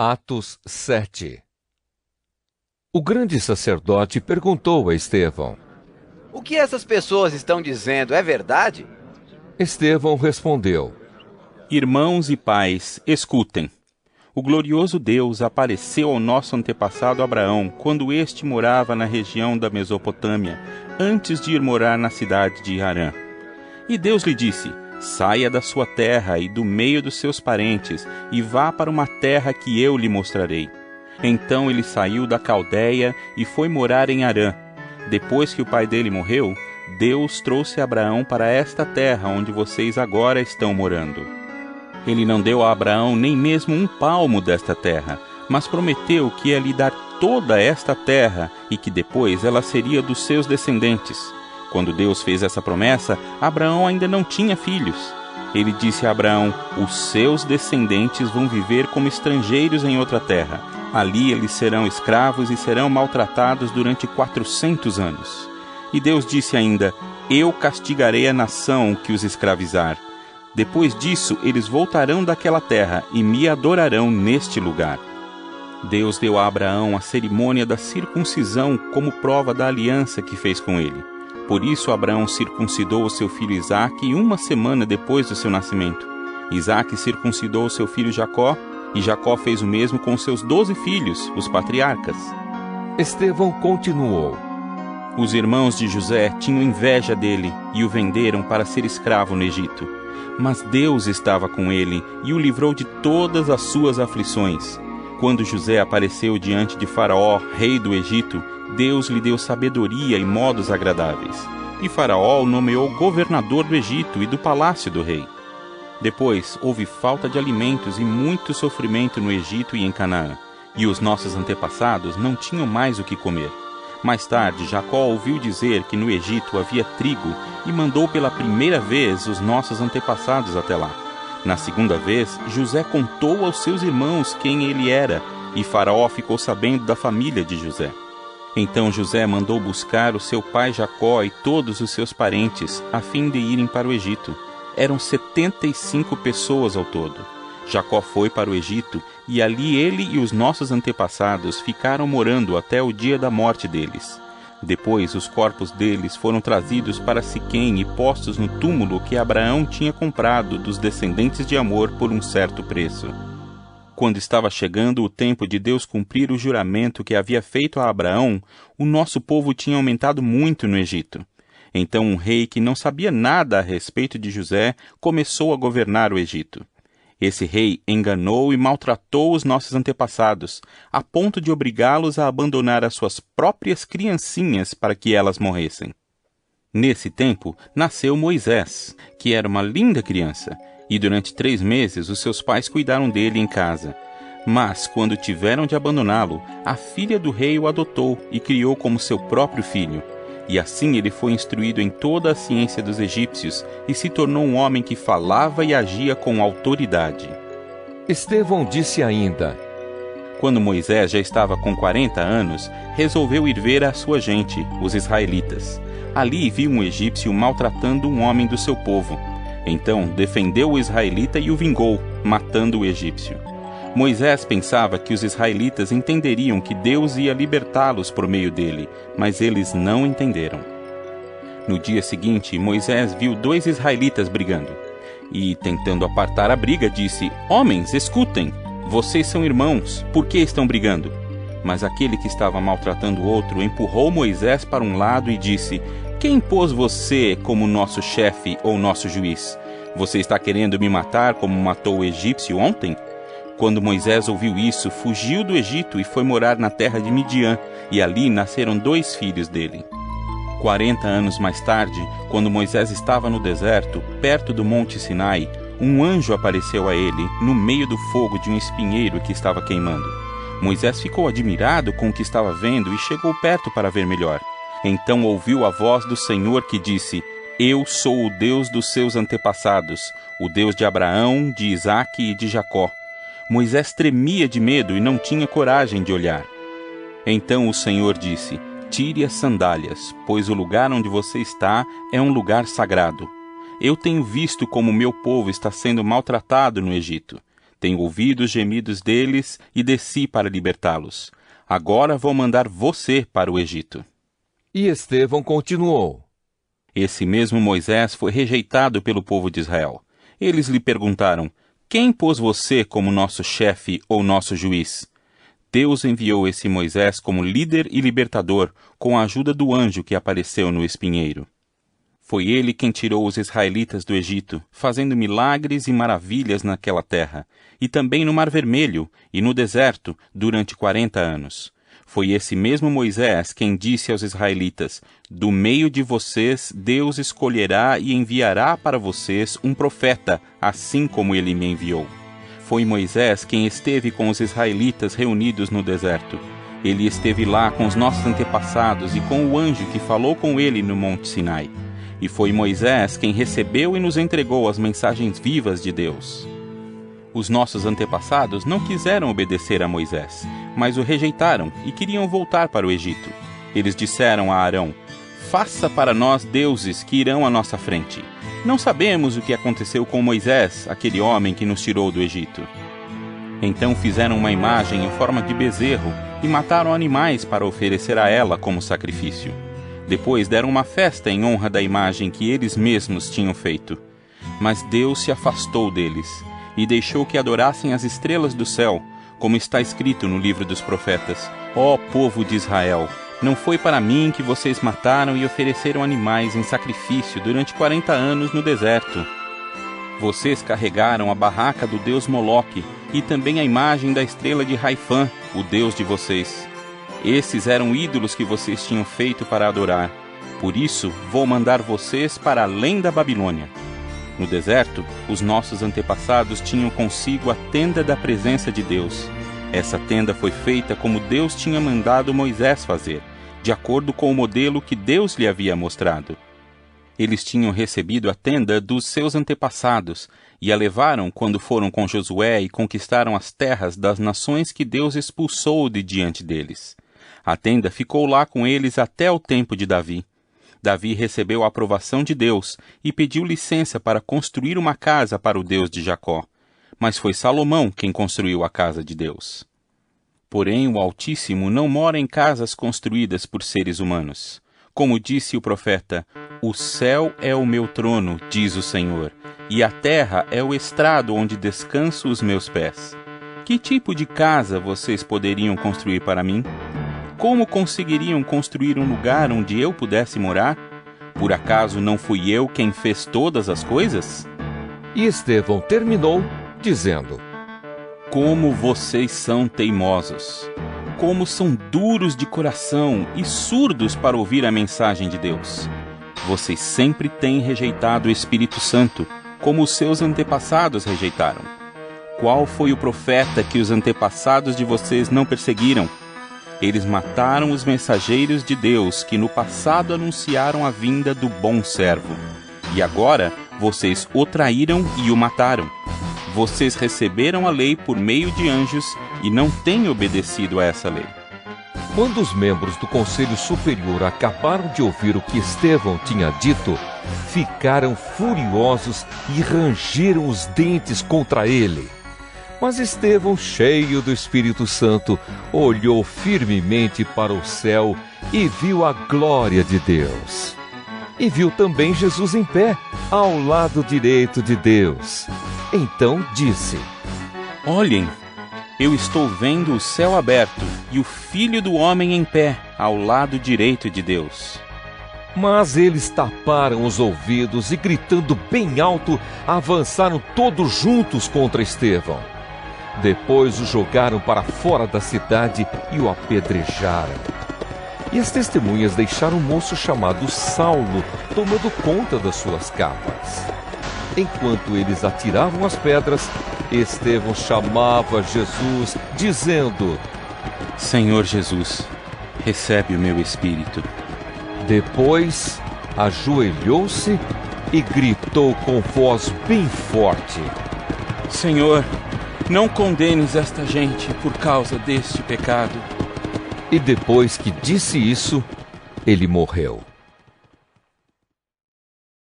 Atos 7. O grande sacerdote perguntou a Estevão: O que essas pessoas estão dizendo é verdade? Estevão respondeu: Irmãos e pais, escutem. O glorioso Deus apareceu ao nosso antepassado Abraão quando este morava na região da Mesopotâmia, antes de ir morar na cidade de Harã. E Deus lhe disse: saia da sua terra e do meio dos seus parentes e vá para uma terra que eu lhe mostrarei. Então ele saiu da Caldeia e foi morar em Harã. Depois que o pai dele morreu, Deus trouxe Abraão para esta terra onde vocês agora estão morando. Ele não deu a Abraão nem mesmo um palmo desta terra, mas prometeu que ia lhe dar toda esta terra e que depois ela seria dos seus descendentes. Quando Deus fez essa promessa, Abraão ainda não tinha filhos. Ele disse a Abraão: os seus descendentes vão viver como estrangeiros em outra terra. Ali eles serão escravos e serão maltratados durante 400 anos. E Deus disse ainda: eu castigarei a nação que os escravizar. Depois disso, eles voltarão daquela terra e me adorarão neste lugar. Deus deu a Abraão a cerimônia da circuncisão como prova da aliança que fez com ele. Por isso Abraão circuncidou o seu filho Isaque 1 semana depois do seu nascimento. Isaque circuncidou o seu filho Jacó, e Jacó fez o mesmo com seus 12 filhos, os patriarcas. Estevão continuou: Os irmãos de José tinham inveja dele e o venderam para ser escravo no Egito. Mas Deus estava com ele e o livrou de todas as suas aflições. Quando José apareceu diante de Faraó, rei do Egito, Deus lhe deu sabedoria e modos agradáveis. E Faraó o nomeou governador do Egito e do palácio do rei. Depois houve falta de alimentos e muito sofrimento no Egito e em Canaã, e os nossos antepassados não tinham mais o que comer. Mais tarde, Jacó ouviu dizer que no Egito havia trigo e mandou pela primeira vez os nossos antepassados até lá. Na segunda vez, José contou aos seus irmãos quem ele era, e Faraó ficou sabendo da família de José. Então José mandou buscar o seu pai Jacó e todos os seus parentes, a fim de irem para o Egito. Eram 75 pessoas ao todo. Jacó foi para o Egito, e ali ele e os nossos antepassados ficaram morando até o dia da morte deles. Depois os corpos deles foram trazidos para Siquém e postos no túmulo que Abraão tinha comprado dos descendentes de Amor por um certo preço. Quando estava chegando o tempo de Deus cumprir o juramento que havia feito a Abraão, o nosso povo tinha aumentado muito no Egito. Então um rei que não sabia nada a respeito de José começou a governar o Egito. Esse rei enganou e maltratou os nossos antepassados, a ponto de obrigá-los a abandonar as suas próprias criancinhas para que elas morressem. Nesse tempo, nasceu Moisés, que era uma linda criança, e durante 3 meses os seus pais cuidaram dele em casa. Mas, quando tiveram de abandoná-lo, a filha do rei o adotou e criou como seu próprio filho. E assim ele foi instruído em toda a ciência dos egípcios e se tornou um homem que falava e agia com autoridade. Estevão disse ainda: Quando Moisés já estava com 40 anos, resolveu ir ver a sua gente, os israelitas. Ali viu um egípcio maltratando um homem do seu povo. Então defendeu o israelita e o vingou, matando o egípcio. Moisés pensava que os israelitas entenderiam que Deus ia libertá-los por meio dele, mas eles não entenderam. No dia seguinte, Moisés viu 2 israelitas brigando. E, tentando apartar a briga, disse: Homens, escutem! Vocês são irmãos, por que estão brigando? Mas aquele que estava maltratando o outro empurrou Moisés para um lado e disse: Quem pôs você como nosso chefe ou nosso juiz? Você está querendo me matar como matou o egípcio ontem? Quando Moisés ouviu isso, fugiu do Egito e foi morar na terra de Midian, e ali nasceram 2 filhos dele. 40 anos mais tarde, quando Moisés estava no deserto, perto do monte Sinai, um anjo apareceu a ele, no meio do fogo de um espinheiro que estava queimando. Moisés ficou admirado com o que estava vendo e chegou perto para ver melhor. Então ouviu a voz do Senhor que disse: Eu sou o Deus dos seus antepassados, o Deus de Abraão, de Isaque e de Jacó. Moisés tremia de medo e não tinha coragem de olhar. Então o Senhor disse: Tire as sandálias, pois o lugar onde você está é um lugar sagrado. Eu tenho visto como o meu povo está sendo maltratado no Egito. Tenho ouvido os gemidos deles e desci para libertá-los. Agora vou mandar você para o Egito. E Estevão continuou: Esse mesmo Moisés foi rejeitado pelo povo de Israel. Eles lhe perguntaram: Quem pôs você como nosso chefe ou nosso juiz? Deus enviou esse Moisés como líder e libertador, com a ajuda do anjo que apareceu no espinheiro. Foi ele quem tirou os israelitas do Egito, fazendo milagres e maravilhas naquela terra, e também no Mar Vermelho e no deserto, durante 40 anos. Foi esse mesmo Moisés quem disse aos israelitas: Do meio de vocês Deus escolherá e enviará para vocês um profeta, assim como ele me enviou. Foi Moisés quem esteve com os israelitas reunidos no deserto. Ele esteve lá com os nossos antepassados e com o anjo que falou com ele no Monte Sinai. E foi Moisés quem recebeu e nos entregou as mensagens vivas de Deus. Os nossos antepassados não quiseram obedecer a Moisés, mas o rejeitaram e queriam voltar para o Egito. Eles disseram a Arão: Faça para nós deuses que irão à nossa frente. Não sabemos o que aconteceu com Moisés, aquele homem que nos tirou do Egito. Então fizeram uma imagem em forma de bezerro e mataram animais para oferecer a ela como sacrifício. Depois deram uma festa em honra da imagem que eles mesmos tinham feito. Mas Deus se afastou deles e deixou que adorassem as estrelas do céu, como está escrito no livro dos profetas: Ó povo de Israel, não foi para mim que vocês mataram e ofereceram animais em sacrifício durante 40 anos no deserto. Vocês carregaram a barraca do deus Moloque e também a imagem da estrela de Raifã, o deus de vocês. Esses eram ídolos que vocês tinham feito para adorar. Por isso, vou mandar vocês para além da Babilônia. No deserto, os nossos antepassados tinham consigo a tenda da presença de Deus. Essa tenda foi feita como Deus tinha mandado Moisés fazer, de acordo com o modelo que Deus lhe havia mostrado. Eles tinham recebido a tenda dos seus antepassados e a levaram quando foram com Josué e conquistaram as terras das nações que Deus expulsou de diante deles. A tenda ficou lá com eles até o tempo de Davi. Davi recebeu a aprovação de Deus e pediu licença para construir uma casa para o Deus de Jacó. Mas foi Salomão quem construiu a casa de Deus. Porém, o Altíssimo não mora em casas construídas por seres humanos. Como disse o profeta: O céu é o meu trono, diz o Senhor, e a terra é o estrado onde descanso os meus pés. Que tipo de casa vocês poderiam construir para mim? Como conseguiriam construir um lugar onde eu pudesse morar? Por acaso não fui eu quem fez todas as coisas? E Estevão terminou dizendo: Como vocês são teimosos! Como são duros de coração e surdos para ouvir a mensagem de Deus! Vocês sempre têm rejeitado o Espírito Santo, como os seus antepassados rejeitaram. Qual foi o profeta que os antepassados de vocês não perseguiram? Eles mataram os mensageiros de Deus que no passado anunciaram a vinda do bom servo. E agora vocês o traíram e o mataram. Vocês receberam a lei por meio de anjos e não têm obedecido a essa lei. Quando os membros do Conselho Superior acabaram de ouvir o que Estevão tinha dito, ficaram furiosos e rangeram os dentes contra ele. Mas Estevão, cheio do Espírito Santo, olhou firmemente para o céu e viu a glória de Deus. E viu também Jesus em pé, ao lado direito de Deus. Então disse: Olhem, eu estou vendo o céu aberto e o Filho do Homem em pé, ao lado direito de Deus. Mas eles taparam os ouvidos e, gritando bem alto, avançaram todos juntos contra Estevão. Depois o jogaram para fora da cidade e o apedrejaram. E as testemunhas deixaram um moço chamado Saulo tomando conta das suas capas. Enquanto eles atiravam as pedras, Estevão chamava Jesus, dizendo: Senhor Jesus, recebe o meu espírito. Depois ajoelhou-se e gritou com voz bem forte: Senhor, não condenes esta gente por causa deste pecado. E depois que disse isso, ele morreu.